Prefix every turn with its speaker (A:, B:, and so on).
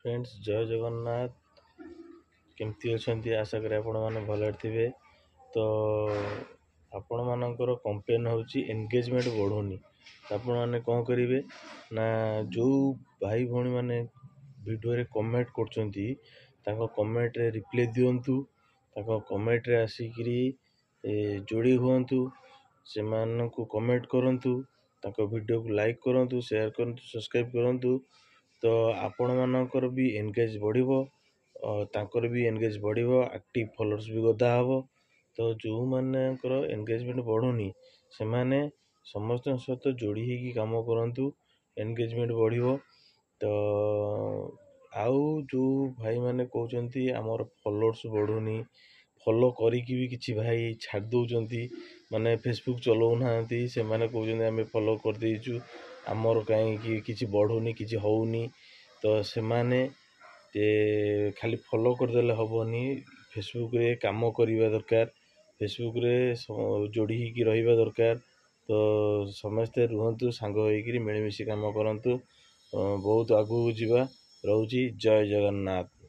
A: Friends जय जगन्नाथ केमती अच्छे आशा करें आपण मैंने भल थे। तो आपण मानकर कंप्लेन होची एंगेजमेंट बढ़ुनी। आपण मैंने कौन करेंगे ना जो भाई भौणी मैंने वीडियो रे कमेंट करछंती ताको कमेंट रे रिप्लाई दियंतु, ताको कमेंट रे आसिकरी जोड़ी हुअंतु, से मानकु कमेंट करंतु, ताको वीडियो को लाइक करंतु, शेयर करंतु, सब्सक्राइब करंतु। तो आपण मानकर भी एंगेज बढ़िबो, तांकर भी एंगेज बढ़िबो, एक्टिव फॉलोअर्स भी गदा हबो। तो जो मानकर एंगेजमेंट बढ़ुनी से माने समस्त सहित जोड़ी होगी काम करंतु, एंगेजमेंट बढ़िबो। तो आउ जो भाई माने कहउचंती हमर फॉलोअर्स बढ़ुनी, फॉलो करिकी भी किछि भाई छाड़ दउचंती, माने फेसबुक चलाउ नाहंती, से माने कहउचंती हमें फॉलो कर देइचु, हमर काहे किछि बढ़ुनी किछि होउनी। तो से माने खाली फॉलो करदेले हबनी, फेसबुक रे काम करिबा दरकार, फेसबुक रे जोड़ी होगी रहिबा दरकार। तो समस्ते रुहंतु, सांग होइकरी मिलमिशि काम करंतु, बहुत आगू जीवा। रहुची जय जगन्नाथ।